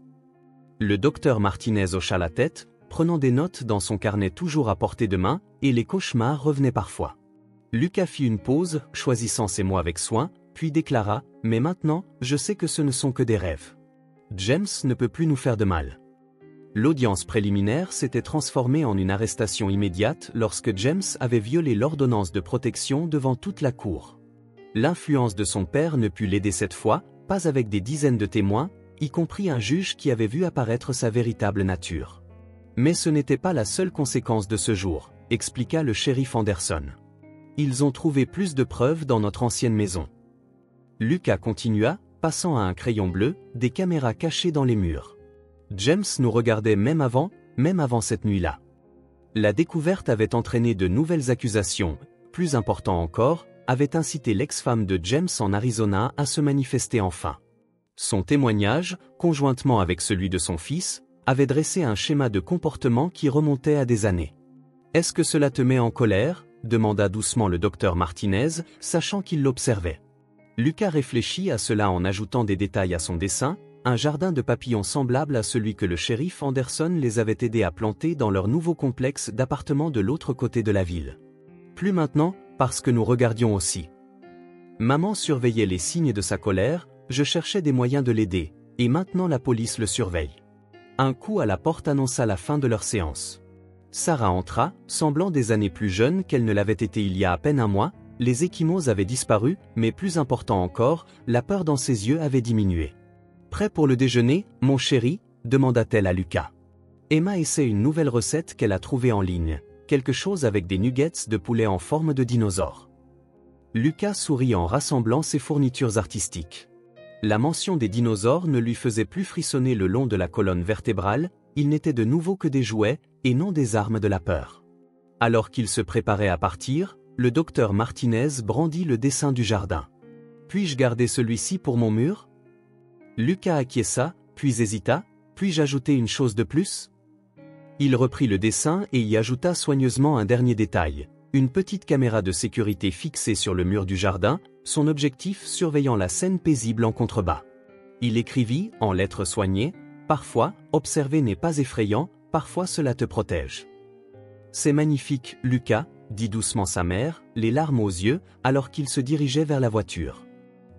Le docteur Martinez hocha la tête, prenant des notes dans son carnet toujours à portée de main, et les cauchemars revenaient parfois. Lucas fit une pause, choisissant ses mots avec soin, puis déclara « Mais maintenant, je sais que ce ne sont que des rêves. James ne peut plus nous faire de mal. » L'audience préliminaire s'était transformée en une arrestation immédiate lorsque James avait violé l'ordonnance de protection devant toute la cour. L'influence de son père ne put l'aider cette fois, pas avec des dizaines de témoins, y compris un juge qui avait vu apparaître sa véritable nature. Mais ce n'était pas la seule conséquence de ce jour, expliqua le shérif Anderson. Ils ont trouvé plus de preuves dans notre ancienne maison. Lucas continua, passant à un crayon bleu, des caméras cachées dans les murs. James nous regardait même avant cette nuit-là. La découverte avait entraîné de nouvelles accusations, plus important encore, avait incité l'ex-femme de James en Arizona à se manifester enfin. Son témoignage, conjointement avec celui de son fils, avait dressé un schéma de comportement qui remontait à des années. « Est-ce que cela te met en colère ?» demanda doucement le docteur Martinez, sachant qu'il l'observait. Lucas réfléchit à cela en ajoutant des détails à son dessin, un jardin de papillons semblable à celui que le shérif Anderson les avait aidés à planter dans leur nouveau complexe d'appartements de l'autre côté de la ville. Plus maintenant, parce que nous regardions aussi. Maman surveillait les signes de sa colère, je cherchais des moyens de l'aider, et maintenant la police le surveille. Un coup à la porte annonça la fin de leur séance. Sarah entra, semblant des années plus jeune qu'elle ne l'avait été il y a à peine un mois, les ecchymoses avaient disparu, mais plus important encore, la peur dans ses yeux avait diminué. « Prêt pour le déjeuner, mon chéri ?» demanda-t-elle à Lucas. Emma essaie une nouvelle recette qu'elle a trouvée en ligne, quelque chose avec des nuggets de poulet en forme de dinosaure. Lucas sourit en rassemblant ses fournitures artistiques. La mention des dinosaures ne lui faisait plus frissonner le long de la colonne vertébrale, ils n'étaient de nouveau que des jouets, et non des armes de la peur. Alors qu'il se préparait à partir, le docteur Martinez brandit le dessin du jardin. « Puis-je garder celui-ci pour mon mur ?» Lucas acquiesça, puis hésita, « Puis-je ajouter une chose de plus ?» Il reprit le dessin et y ajouta soigneusement un dernier détail, une petite caméra de sécurité fixée sur le mur du jardin, son objectif surveillant la scène paisible en contrebas. Il écrivit, en lettres soignées, « Parfois, observer n'est pas effrayant, parfois cela te protège. C'est magnifique, Lucas, dit doucement sa mère, les larmes aux yeux, alors qu'il se dirigeait vers la voiture.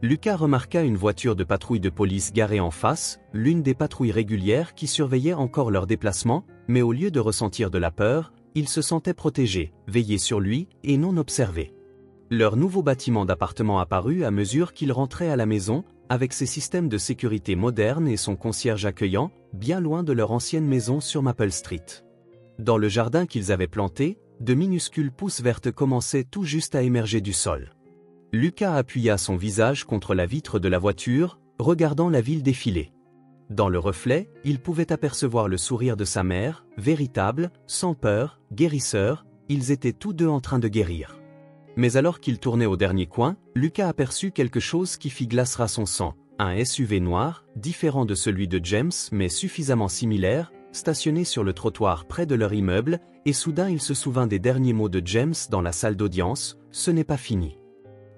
Lucas remarqua une voiture de patrouille de police garée en face, l'une des patrouilles régulières qui surveillaient encore leur déplacement, mais au lieu de ressentir de la peur, ils se sentaient protégés, veillés sur lui, et non observés. Leur nouveau bâtiment d'appartement apparut à mesure qu'ils rentraient à la maison, avec ses systèmes de sécurité modernes et son concierge accueillant, bien loin de leur ancienne maison sur Maple Street. Dans le jardin qu'ils avaient planté, de minuscules pousses vertes commençaient tout juste à émerger du sol. Lucas appuya son visage contre la vitre de la voiture, regardant la ville défiler. Dans le reflet, il pouvait apercevoir le sourire de sa mère, véritable, sans peur, guérisseur, ils étaient tous deux en train de guérir. Mais alors qu'il tournait au dernier coin, Lucas aperçut quelque chose qui fit glacera son sang, un SUV noir, différent de celui de James mais suffisamment similaire, stationné sur le trottoir près de leur immeuble, et soudain il se souvint des derniers mots de James dans la salle d'audience, « Ce n'est pas fini ».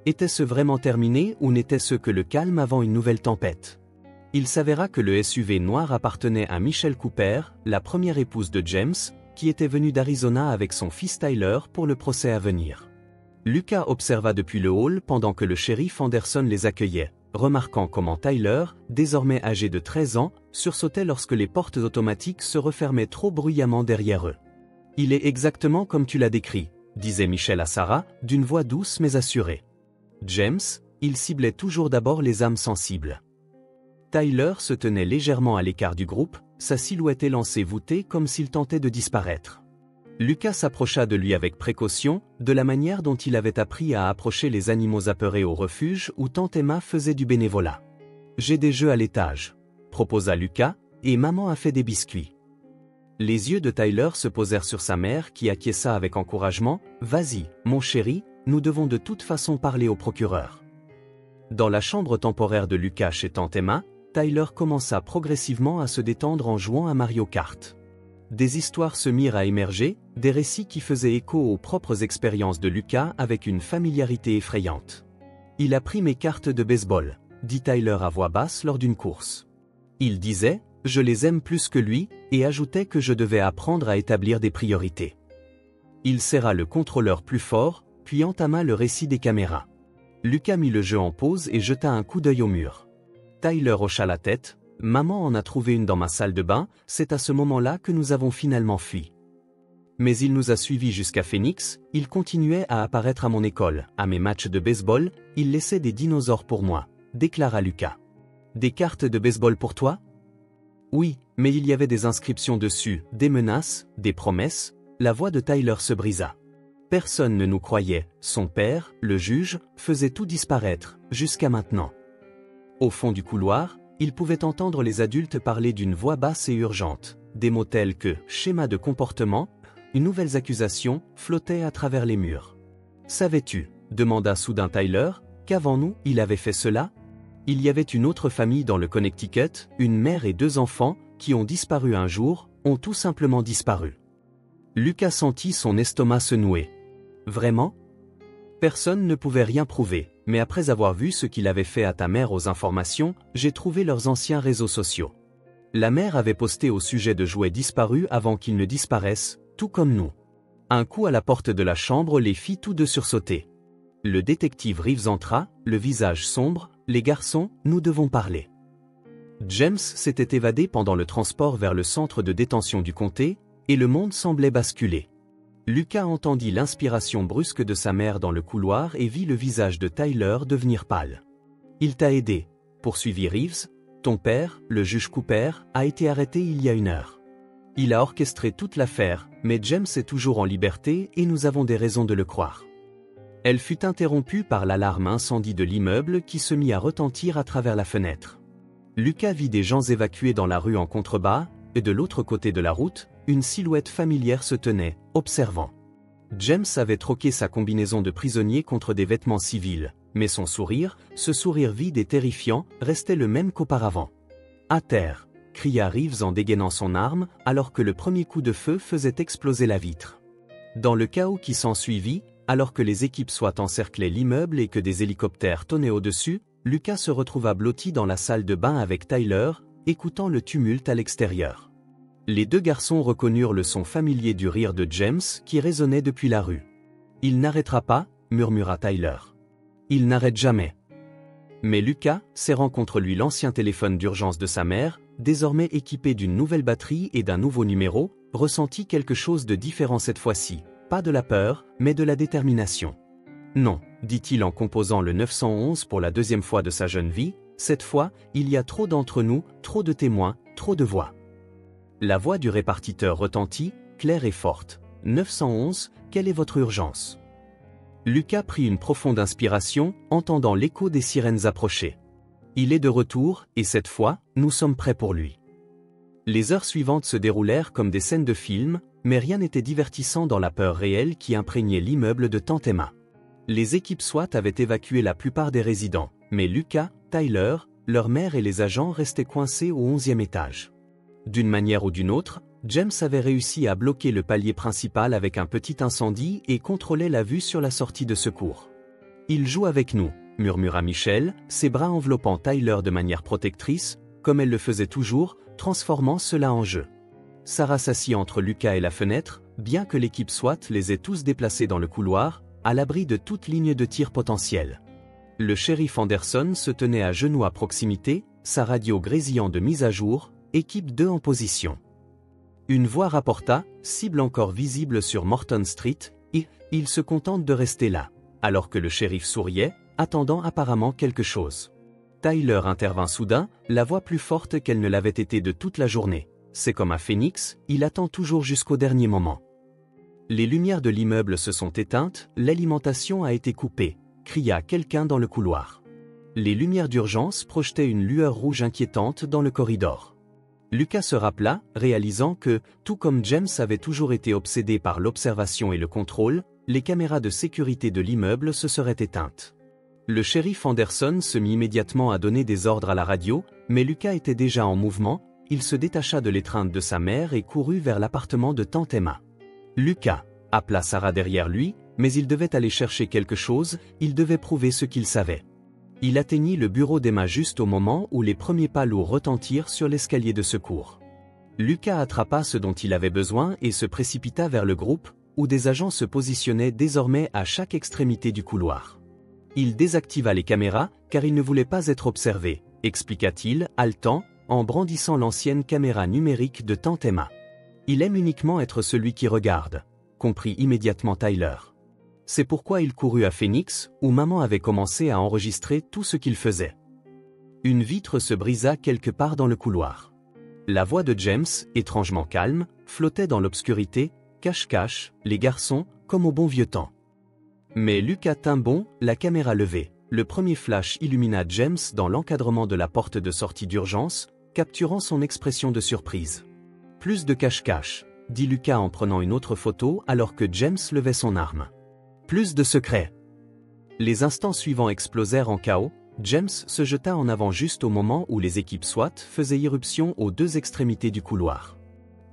Était-ce vraiment terminé ou n'était-ce que le calme avant une nouvelle tempête? Il s'avéra que le SUV noir appartenait à Michelle Cooper, la première épouse de James, qui était venue d'Arizona avec son fils Tyler pour le procès à venir. Lucas observa depuis le hall pendant que le shérif Anderson les accueillait, remarquant comment Tyler, désormais âgé de 13 ans, sursautait lorsque les portes automatiques se refermaient trop bruyamment derrière eux. « Il est exactement comme tu l'as décrit », disait Michelle à Sarah, d'une voix douce mais assurée. James, il ciblait toujours d'abord les âmes sensibles. Tyler se tenait légèrement à l'écart du groupe, sa silhouette élancée voûtée comme s'il tentait de disparaître. Lucas s'approcha de lui avec précaution, de la manière dont il avait appris à approcher les animaux apeurés au refuge où tante Emma faisait du bénévolat. « J'ai des jeux à l'étage », proposa Lucas, et maman a fait des biscuits. Les yeux de Tyler se posèrent sur sa mère qui acquiesça avec encouragement. « Vas-y, mon chéri, nous devons de toute façon parler au procureur. » Dans la chambre temporaire de Lucas chez tante Emma, Tyler commença progressivement à se détendre en jouant à Mario Kart. Des histoires se mirent à émerger, des récits qui faisaient écho aux propres expériences de Lucas avec une familiarité effrayante. « Il a pris mes cartes de baseball », dit Tyler à voix basse lors d'une course. Il disait « Je les aime plus que lui » et ajoutait que je devais apprendre à établir des priorités. Il serra le contrôleur plus fort, puis entama le récit des caméras. Lucas mit le jeu en pause et jeta un coup d'œil au mur. Tyler hocha la tête. « Maman en a trouvé une dans ma salle de bain, c'est à ce moment-là que nous avons finalement fui. Mais il nous a suivis jusqu'à Phoenix, il continuait à apparaître à mon école, à mes matchs de baseball, il laissait des dinosaures pour moi, » déclara Lucas. « Des cartes de baseball pour toi? » Oui, mais il y avait des inscriptions dessus, des menaces, des promesses. La voix de Tyler se brisa. Personne ne nous croyait, son père, le juge, faisait tout disparaître, jusqu'à maintenant. Au fond du couloir, il pouvait entendre les adultes parler d'une voix basse et urgente. Des mots tels que « schéma de comportement », « nouvelles accusations » flottaient à travers les murs. « Savais-tu » demanda soudain Tyler, « qu'avant nous, il avait fait cela ?» Il y avait une autre famille dans le Connecticut, une mère et 2 enfants, qui ont disparu un jour, ont tout simplement disparu. Lucas sentit son estomac se nouer. Vraiment? Personne ne pouvait rien prouver, mais après avoir vu ce qu'il avait fait à ta mère aux informations, j'ai trouvé leurs anciens réseaux sociaux. La mère avait posté au sujet de jouets disparus avant qu'ils ne disparaissent, tout comme nous. Un coup à la porte de la chambre les fit tous deux sursauter. Le détective Reeves entra, le visage sombre. « Les garçons, nous devons parler. » James s'était évadé pendant le transport vers le centre de détention du comté, et le monde semblait basculer. Lucas entendit l'inspiration brusque de sa mère dans le couloir et vit le visage de Tyler devenir pâle. « Il t'a aidé, » poursuivit Reeves. « Ton père, le juge Cooper, a été arrêté il y a 1 heure. Il a orchestré toute l'affaire, mais James est toujours en liberté et nous avons des raisons de le croire. » Elle fut interrompue par l'alarme incendie de l'immeuble qui se mit à retentir à travers la fenêtre. Lucas vit des gens évacués dans la rue en contrebas, et de l'autre côté de la route, une silhouette familière se tenait, observant. James avait troqué sa combinaison de prisonnier contre des vêtements civils, mais son sourire, ce sourire vide et terrifiant, restait le même qu'auparavant. « À terre !» cria Reeves en dégainant son arme, alors que le premier coup de feu faisait exploser la vitre. Dans le chaos qui s'ensuivit, alors que les équipes SWAT encerclaient l'immeuble et que des hélicoptères tonnaient au-dessus, Lucas se retrouva blotti dans la salle de bain avec Tyler, écoutant le tumulte à l'extérieur. Les deux garçons reconnurent le son familier du rire de James qui résonnait depuis la rue. « Il n'arrêtera pas », murmura Tyler. « Il n'arrête jamais. » Mais Lucas, serrant contre lui l'ancien téléphone d'urgence de sa mère, désormais équipé d'une nouvelle batterie et d'un nouveau numéro, ressentit quelque chose de différent cette fois-ci, pas de la peur, mais de la détermination. « Non », dit-il en composant le 911 pour la deuxième fois de sa jeune vie, « cette fois, il y a trop d'entre nous, trop de témoins, trop de voix. » La voix du répartiteur retentit, claire et forte. « 911, quelle est votre urgence ?» Lucas prit une profonde inspiration, entendant l'écho des sirènes approcher. Il est de retour, et cette fois, nous sommes prêts pour lui. Les heures suivantes se déroulèrent comme des scènes de film, mais rien n'était divertissant dans la peur réelle qui imprégnait l'immeuble de Tante Emma. Les équipes SWAT avaient évacué la plupart des résidents, mais Lucas, Tyler, leur mère et les agents restaient coincés au 11e étage. D'une manière ou d'une autre, James avait réussi à bloquer le palier principal avec un petit incendie et contrôlait la vue sur la sortie de secours. « Il joue avec nous », murmura Michelle, ses bras enveloppant Tyler de manière protectrice, comme elle le faisait toujours, transformant cela en jeu. Sarah s'assit entre Lucas et la fenêtre, bien que l'équipe SWAT les ait tous déplacés dans le couloir, à l'abri de toute ligne de tir potentielle. Le shérif Anderson se tenait à genoux à proximité, sa radio grésillant de mise à jour, équipe 2 en position. Une voix rapporta, cible encore visible sur Morton Street, et il se contente de rester là, alors que le shérif souriait, attendant apparemment quelque chose. Tyler intervint soudain, la voix plus forte qu'elle ne l'avait été de toute la journée. C'est comme un phénix, il attend toujours jusqu'au dernier moment. Les lumières de l'immeuble se sont éteintes, l'alimentation a été coupée, cria quelqu'un dans le couloir. Les lumières d'urgence projetaient une lueur rouge inquiétante dans le corridor. Lucas se rappela, réalisant que, tout comme James avait toujours été obsédé par l'observation et le contrôle, les caméras de sécurité de l'immeuble se seraient éteintes. Le shérif Anderson se mit immédiatement à donner des ordres à la radio, mais Lucas était déjà en mouvement, il se détacha de l'étreinte de sa mère et courut vers l'appartement de Tante Emma. Lucas, appela Sarah derrière lui, mais il devait aller chercher quelque chose, il devait prouver ce qu'il savait. Il atteignit le bureau d'Emma juste au moment où les premiers pas lourds retentirent sur l'escalier de secours. Lucas attrapa ce dont il avait besoin et se précipita vers le groupe, où des agents se positionnaient désormais à chaque extrémité du couloir. Il désactiva les caméras, car il ne voulait pas être observé, expliqua-t-il, haletant, en brandissant l'ancienne caméra numérique de Tante Emma. Il aime uniquement être celui qui regarde, comprit immédiatement Tyler. C'est pourquoi il courut à Phoenix, où maman avait commencé à enregistrer tout ce qu'il faisait. Une vitre se brisa quelque part dans le couloir. La voix de James, étrangement calme, flottait dans l'obscurité, « Cache-cache, les garçons, comme au bon vieux temps. » Mais Lucas tint bon, la caméra levée. Le premier flash illumina James dans l'encadrement de la porte de sortie d'urgence, capturant son expression de surprise. « Plus de cache-cache », dit Lucas en prenant une autre photo alors que James levait son arme. Plus de secrets. Les instants suivants explosèrent en chaos, James se jeta en avant juste au moment où les équipes SWAT faisaient irruption aux deux extrémités du couloir.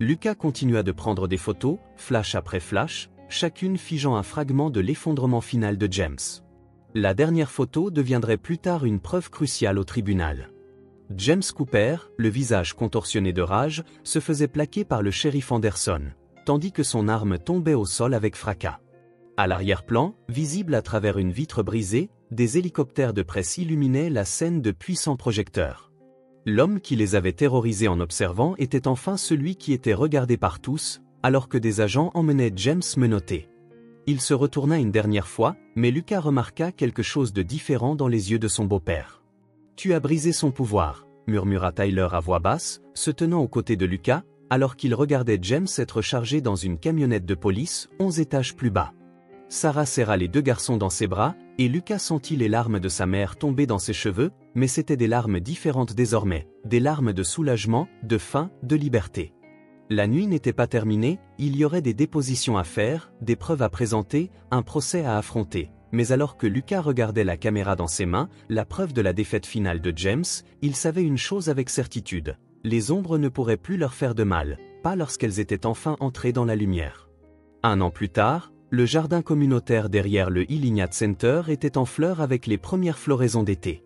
Lucas continua de prendre des photos, flash après flash, chacune figeant un fragment de l'effondrement final de James. La dernière photo deviendrait plus tard une preuve cruciale au tribunal. James Cooper, le visage contorsionné de rage, se faisait plaquer par le shérif Anderson, tandis que son arme tombait au sol avec fracas. À l'arrière-plan, visible à travers une vitre brisée, des hélicoptères de presse illuminaient la scène de puissants projecteurs. L'homme qui les avait terrorisés en observant était enfin celui qui était regardé par tous, alors que des agents emmenaient James menotté. Il se retourna une dernière fois, mais Lucas remarqua quelque chose de différent dans les yeux de son beau-père. « Tu as brisé son pouvoir », murmura Tyler à voix basse, se tenant aux côtés de Lucas, alors qu'il regardait James être chargé dans une camionnette de police, 11 étages plus bas. Sarah serra les deux garçons dans ses bras, et Lucas sentit les larmes de sa mère tomber dans ses cheveux, mais c'étaient des larmes différentes désormais, des larmes de soulagement, de faim, de liberté. La nuit n'était pas terminée, il y aurait des dépositions à faire, des preuves à présenter, un procès à affronter. Mais alors que Lucas regardait la caméra dans ses mains, la preuve de la défaite finale de James, il savait une chose avec certitude. Les ombres ne pourraient plus leur faire de mal, pas lorsqu'elles étaient enfin entrées dans la lumière. 1 an plus tard, le jardin communautaire derrière le Hillignat Center était en fleurs avec les premières floraisons d'été.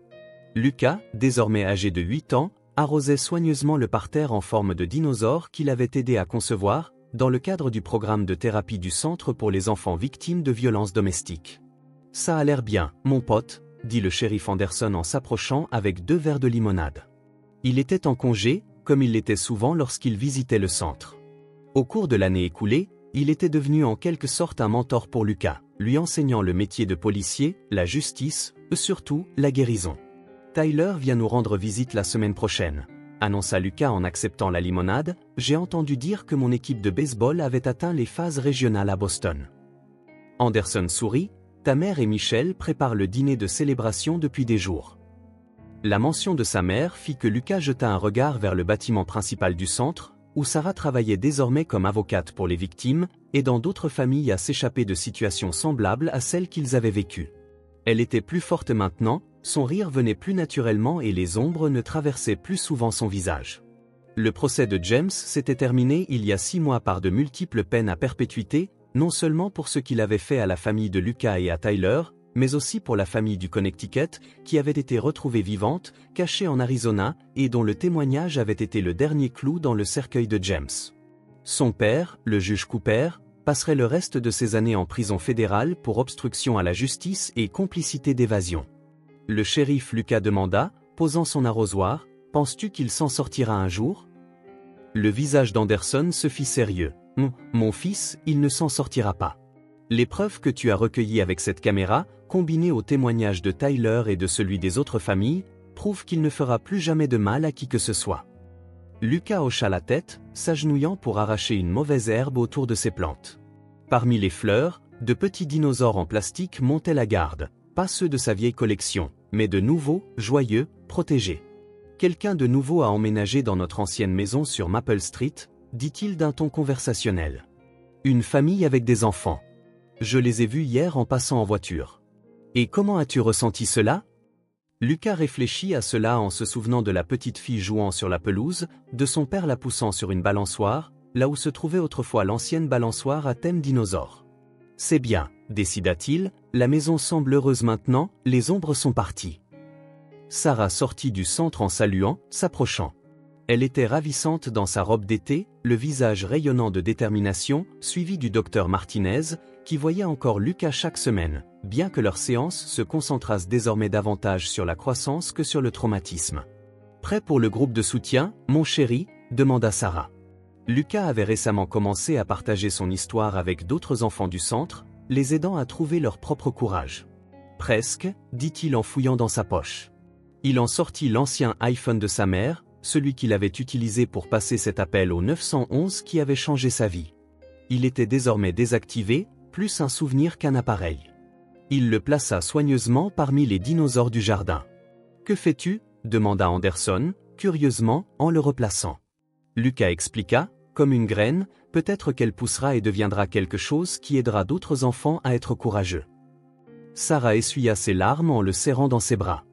Lucas, désormais âgé de 8 ans, arrosait soigneusement le parterre en forme de dinosaure qu'il avait aidé à concevoir, dans le cadre du programme de thérapie du Centre pour les enfants victimes de violences domestiques. « Ça a l'air bien, mon pote », dit le shérif Anderson en s'approchant avec 2 verres de limonade. Il était en congé, comme il l'était souvent lorsqu'il visitait le centre. Au cours de l'année écoulée, il était devenu en quelque sorte un mentor pour Lucas, lui enseignant le métier de policier, la justice, et surtout, la guérison. « Tyler vient nous rendre visite la semaine prochaine », annonça Lucas en acceptant la limonade. « J'ai entendu dire que mon équipe de baseball avait atteint les phases régionales à Boston. » Anderson sourit. « Ta mère et Michel préparent le dîner de célébration depuis des jours. » La mention de sa mère fit que Lucas jeta un regard vers le bâtiment principal du centre, où Sarah travaillait désormais comme avocate pour les victimes, aidant d'autres familles à s'échapper de situations semblables à celles qu'ils avaient vécues. Elle était plus forte maintenant, son rire venait plus naturellement et les ombres ne traversaient plus souvent son visage. Le procès de James s'était terminé il y a 6 mois par de multiples peines à perpétuité, non seulement pour ce qu'il avait fait à la famille de Lucas et à Tyler, mais aussi pour la famille du Connecticut, qui avait été retrouvée vivante, cachée en Arizona, et dont le témoignage avait été le dernier clou dans le cercueil de James. Son père, le juge Cooper, passerait le reste de ses années en prison fédérale pour obstruction à la justice et complicité d'évasion. Le shérif Lucas demanda, posant son arrosoir, « Penses-tu qu'il s'en sortira un jour ?» Le visage d'Anderson se fit sérieux. « Mon fils, il ne s'en sortira pas. Les preuves que tu as recueillies avec cette caméra, combinées aux témoignages de Tyler et de celui des autres familles, prouvent qu'il ne fera plus jamais de mal à qui que ce soit. » Lucas hocha la tête, s'agenouillant pour arracher une mauvaise herbe autour de ses plantes. Parmi les fleurs, de petits dinosaures en plastique montaient la garde, pas ceux de sa vieille collection, mais de nouveaux, joyeux, protégés. « Quelqu'un de nouveau a emménagé dans notre ancienne maison sur Maple Street, dit-il d'un ton conversationnel. Une famille avec des enfants. Je les ai vus hier en passant en voiture. Et comment as-tu ressenti cela ? » Lucas réfléchit à cela en se souvenant de la petite fille jouant sur la pelouse, de son père la poussant sur une balançoire, là où se trouvait autrefois l'ancienne balançoire à thème dinosaure. « C'est bien, décida-t-il, la maison semble heureuse maintenant, les ombres sont parties. » Sarah sortit du centre en saluant, s'approchant. Elle était ravissante dans sa robe d'été, le visage rayonnant de détermination, suivie du docteur Martinez, qui voyait encore Lucas chaque semaine, bien que leurs séances se concentrassent désormais davantage sur la croissance que sur le traumatisme. « Prêt pour le groupe de soutien, mon chéri ?» demanda Sarah. Lucas avait récemment commencé à partager son histoire avec d'autres enfants du centre, les aidant à trouver leur propre courage. « Presque, » dit-il en fouillant dans sa poche. Il en sortit l'ancien iPhone de sa mère, celui qu'il avait utilisé pour passer cet appel au 911 qui avait changé sa vie. Il était désormais désactivé, plus un souvenir qu'un appareil. Il le plaça soigneusement parmi les dinosaures du jardin. « Que fais-tu » demanda Anderson, curieusement, en le replaçant. Lucas expliqua, « Comme une graine, peut-être qu'elle poussera et deviendra quelque chose qui aidera d'autres enfants à être courageux. » Sarah essuya ses larmes en le serrant dans ses bras.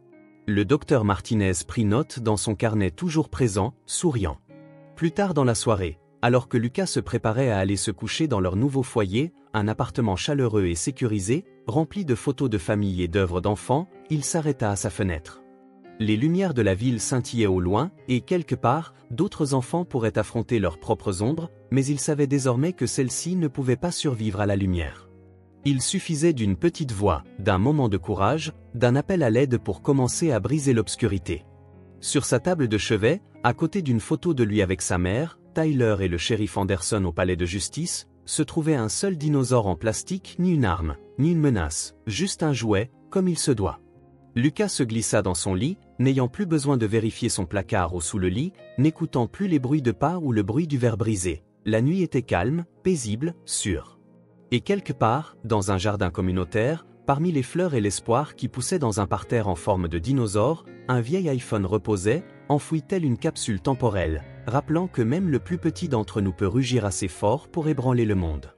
Le docteur Martinez prit note dans son carnet toujours présent, souriant. Plus tard dans la soirée, alors que Lucas se préparait à aller se coucher dans leur nouveau foyer, un appartement chaleureux et sécurisé, rempli de photos de famille et d'œuvres d'enfants, il s'arrêta à sa fenêtre. Les lumières de la ville scintillaient au loin, et quelque part, d'autres enfants pourraient affronter leurs propres ombres, mais il savait désormais que celles-ci ne pouvaient pas survivre à la lumière. Il suffisait d'une petite voix, d'un moment de courage, d'un appel à l'aide pour commencer à briser l'obscurité. Sur sa table de chevet, à côté d'une photo de lui avec sa mère, Tyler et le shérif Anderson au palais de justice, se trouvait un seul dinosaure en plastique, ni une arme, ni une menace, juste un jouet, comme il se doit. Lucas se glissa dans son lit, n'ayant plus besoin de vérifier son placard ou sous le lit, n'écoutant plus les bruits de pas ou le bruit du verre brisé. La nuit était calme, paisible, sûre. Et quelque part, dans un jardin communautaire, parmi les fleurs et l'espoir qui poussaient dans un parterre en forme de dinosaure, un vieil iPhone reposait, enfoui tel une capsule temporelle, rappelant que même le plus petit d'entre nous peut rugir assez fort pour ébranler le monde.